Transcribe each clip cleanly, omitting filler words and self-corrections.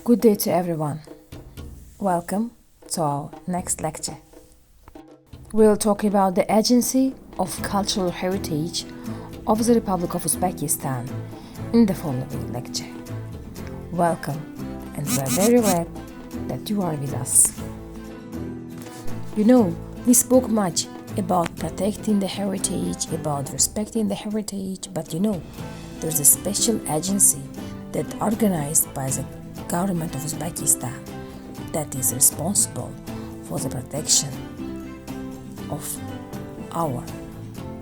Good day to everyone. Welcome to our next lecture. We'll talk about the Agency of Cultural Heritage of the Republic of Uzbekistan in the following lecture. Welcome, and we're very glad that you are with us. We spoke much about protecting the heritage, about respecting the heritage, but there's a special agency that organized by the government of Uzbekistan that is responsible for the protection of our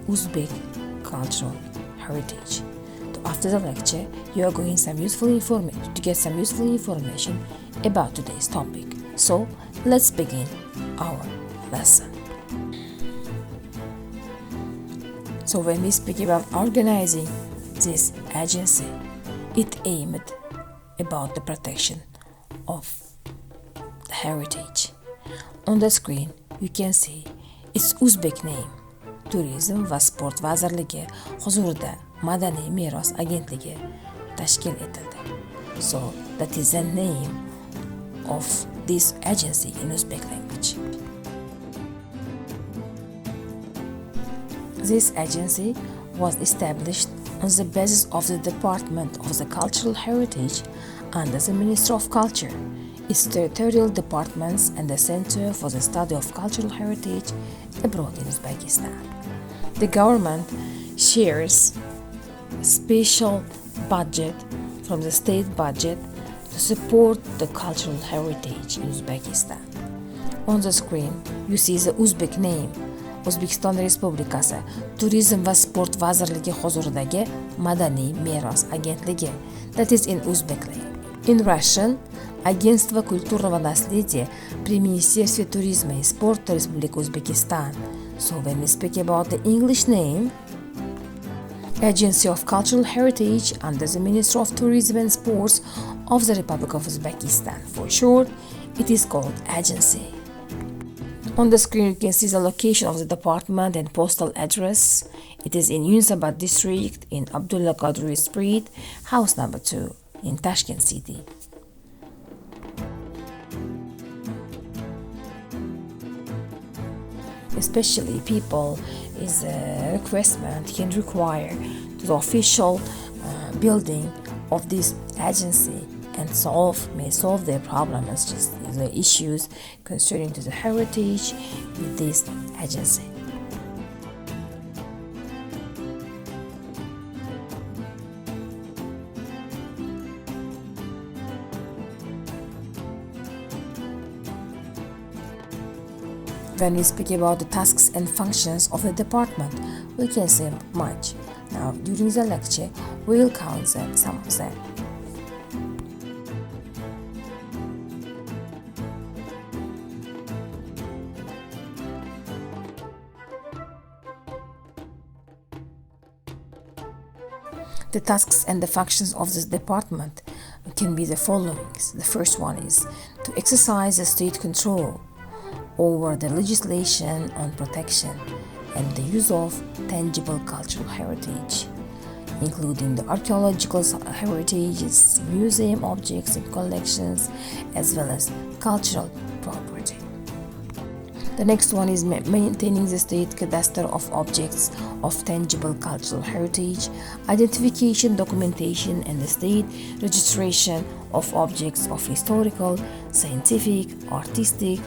Uzbek cultural heritage. So after the lecture, you are going to get some useful information about today's topic. So let's begin our lesson. So when we speak about organizing this agency, it aimed about the protection of the heritage. On the screen, you can see its Uzbek name. Tourizm va sport vazirligi huzurida madaniy meros agentligi tashkil etildi. So that is the name of this agency in Uzbek language. This agency was established on the basis of the Department of the Cultural Heritage under the Ministry of Culture, its territorial departments, and the Center for the Study of Cultural Heritage abroad in Uzbekistan. The government shares a special budget from the state budget to support the cultural heritage in Uzbekistan. On the screen, you see the Uzbek name. O'zbekiston Respublikasi Tourizm va sport vazirligi huzuridagi madaniy meros agentligi, that is in Uzbek language. In Russian, Агентство культурного наследия при Министерстве туризма и спорта Республики Узбекистан. So when we speak about the English name, Agency of Cultural Heritage under the Ministry of Tourism and Sports of the Republic of Uzbekistan. For short, it is called Agency. On the screen, you can see the location of the department and postal address. It is in Yunusobod district, in Abdullah Qadri Street, house number 2, in Tashkent city. Especially people is a requestment can require the official building of this agency and may solve their problems, just the issues concerning to the heritage with this agency. When we speak about the tasks and functions of the department, we can say much. Now, during the lecture, we will count some of them. The tasks and the functions of this department can be the following. The first one is to exercise the state control over the legislation on protection and the use of tangible cultural heritage, including the archeological heritages, museum objects and collections, as well as cultural property. The next one is maintaining the state cadastre of objects of tangible cultural heritage, identification, documentation, and the state registration of objects of historical, scientific, artistic,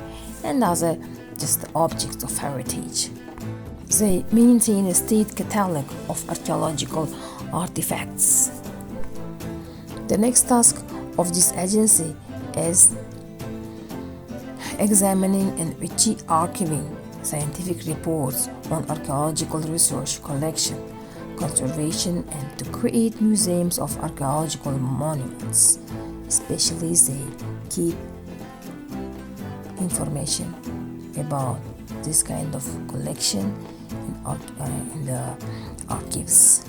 and other just objects of heritage. They maintain a state catalog of archaeological artifacts. The next task of this agency is examining and archiving scientific reports on archaeological research, collection, conservation, and to create museums of archaeological monuments. Especially they keep information about this kind of collection in the archives.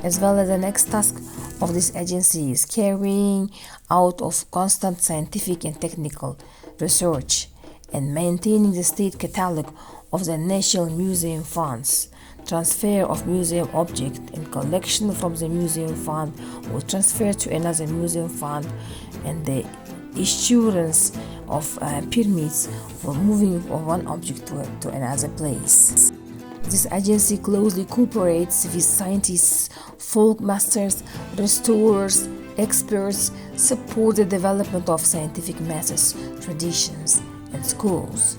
As well as the next task of this agency is carrying out of constant scientific and technical research and maintaining the state catalog of the National Museum funds transfer of museum object and collection from the museum fund or transfer to another museum fund, and the issuance of permits for moving from one object to another place. This agency closely cooperates with scientists, folk masters, restorers, experts, support the development of scientific methods, traditions, and schools.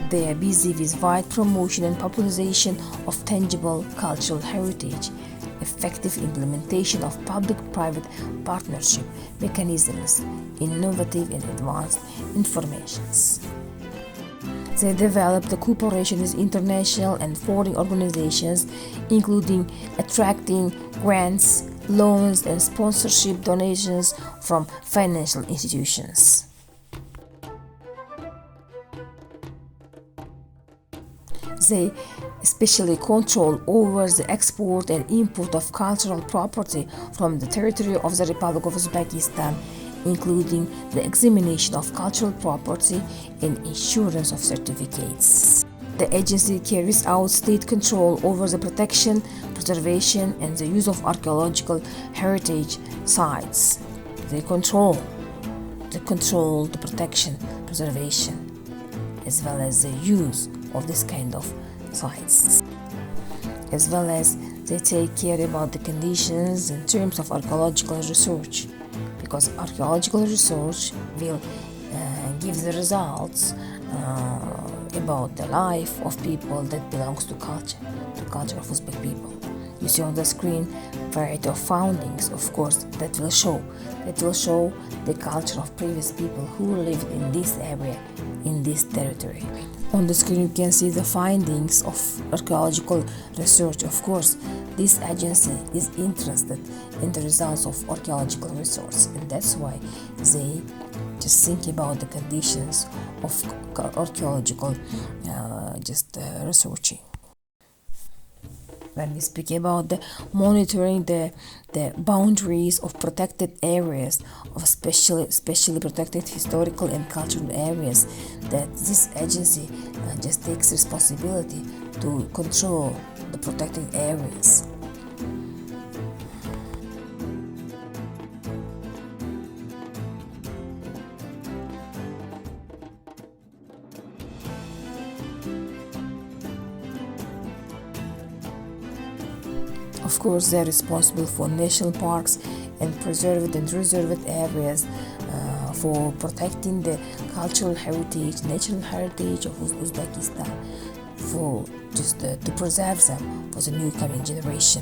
They are busy with wide promotion and popularization of tangible cultural heritage, effective implementation of public-private partnership mechanisms, innovative and advanced informations. They develop the cooperation with international and foreign organizations, including attracting grants, loans, and sponsorship donations from financial institutions. They especially control over the export and import of cultural property from the territory of the Republic of Uzbekistan, including the examination of cultural property and issuance of certificates. The agency carries out state control over the protection, preservation, and the use of archaeological heritage sites. They control the protection, preservation, as well as the use of this kind of sites, as well as they take care about the conditions in terms of archaeological research, because archaeological research will give the results about the life of people that belongs to culture of Uzbek people. You see on the screen variety of foundings, of course, that will show the culture of previous people who lived in this area, in this territory. On the screen you can see the findings of archaeological research. Of course, this agency is interested in the results of archaeological research, and that's why they just think about the conditions of archaeological researching. When we speak about the monitoring the boundaries of protected areas, of specially protected historical and cultural areas, that this agency just takes responsibility to control the protected areas. Of course, they are responsible for national parks and preserved and reserved areas, for protecting the cultural heritage, natural heritage of Uzbekistan, for just to preserve them for the new coming generation.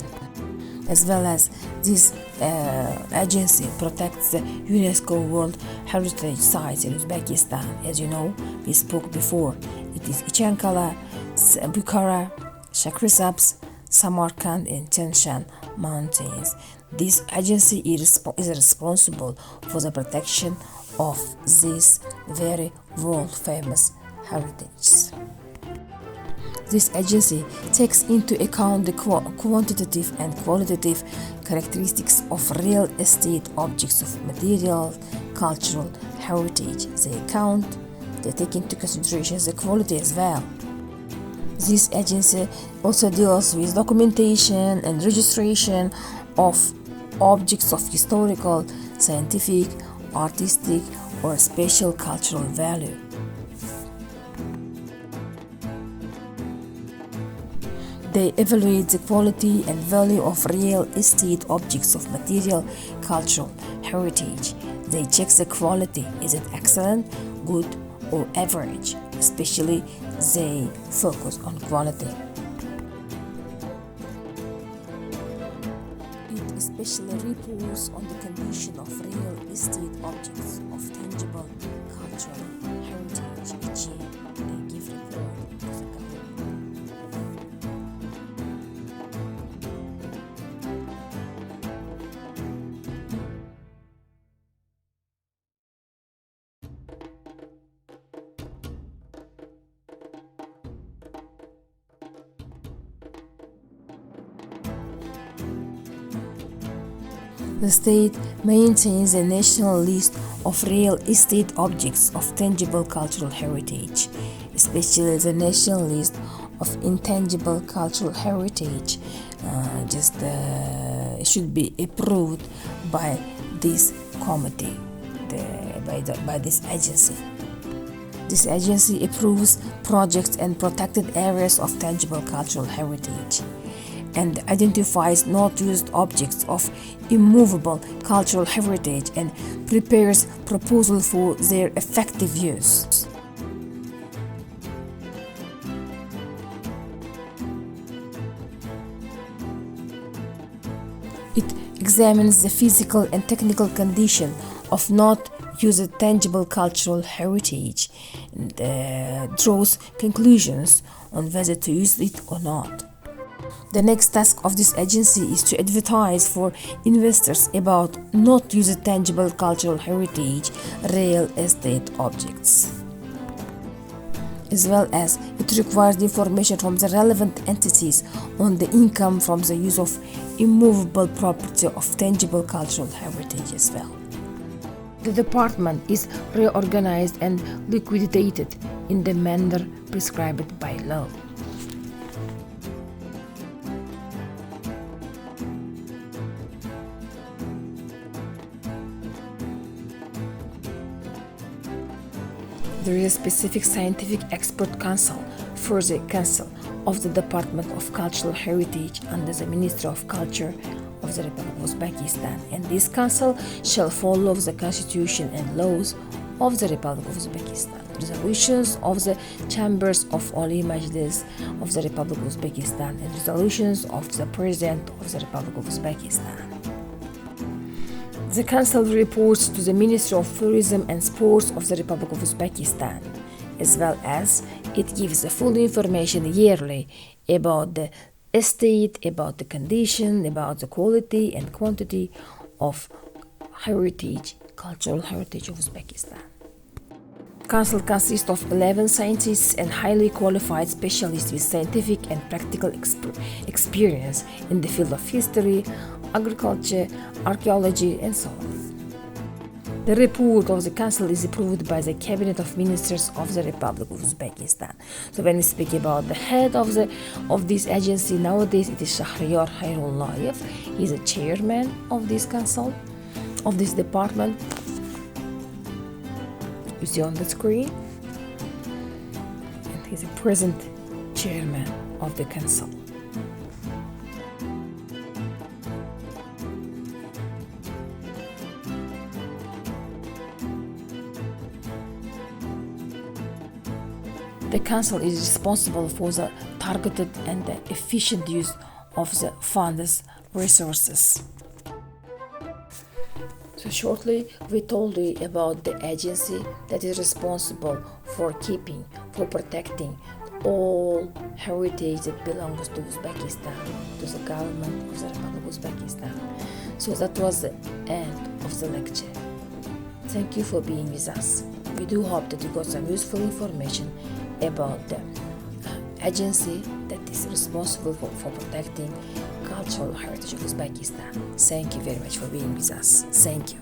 As well as this agency protects the UNESCO World Heritage Sites in Uzbekistan. As you know, we spoke before. It is Ichankala, Bukhara, Shakrisaps, Samarkand, and Tianshan mountains. This agency is responsible for the protection of this very world-famous heritage. This agency takes into account the quantitative and qualitative characteristics of real estate objects of material, cultural heritage. They take into consideration the quality as well. This agency also deals with documentation and registration of objects of historical, scientific, artistic, or special cultural value. They evaluate the quality and value of real estate objects of material, cultural heritage. They check the quality. Is it excellent, good, or average? Especially, they focus on quality. It especially reports on the condition of real estate objects of tangible cultural heritage each year. They give report to the government. The state maintains a national list of real estate objects of tangible cultural heritage, especially the national list of intangible cultural heritage should be approved by this committee, by this agency. This agency approves projects and protected areas of tangible cultural heritage and identifies not used objects of immovable cultural heritage and prepares proposals for their effective use. It examines the physical and technical condition of not used tangible cultural heritage and draws conclusions on whether to use it or not. The next task of this agency is to advertise for investors about not used tangible cultural heritage real estate objects. As well as it requires information from the relevant entities on the income from the use of immovable property of tangible cultural heritage as well. The department is reorganized and liquidated in the manner prescribed by law. There is a specific scientific expert council for the Council of the Department of Cultural Heritage under the Ministry of Culture of the Republic of Uzbekistan, and this council shall follow the constitution and laws of the Republic of Uzbekistan, resolutions of the chambers of Oli Majlis of the Republic of Uzbekistan, and resolutions of the President of the Republic of Uzbekistan. The Council reports to the Ministry of Tourism and Sports of the Republic of Uzbekistan, as well as it gives the full information yearly about the estate, about the condition, about the quality and quantity of heritage, cultural heritage of Uzbekistan. Council consists of 11 scientists and highly qualified specialists with scientific and practical experience in the field of history, agriculture, archaeology, and so on. The report of the Council is approved by the Cabinet of Ministers of the Republic of Uzbekistan. So when we speak about the head of this agency nowadays, it is Shahriyar Khairullayev. He is the chairman of this council, of this department. You see on the screen, and he's the present chairman of the council. The Council is responsible for the targeted and the efficient use of the fund's resources. So shortly, we told you about the agency that is responsible for keeping, for protecting all heritage that belongs to Uzbekistan, to the government of the Republic of Uzbekistan. So that was the end of the lecture. Thank you for being with us. We do hope that you got some useful information about the agency that is responsible for protecting cultural heritage of Uzbekistan. Thank you very much for being with us. Thank you.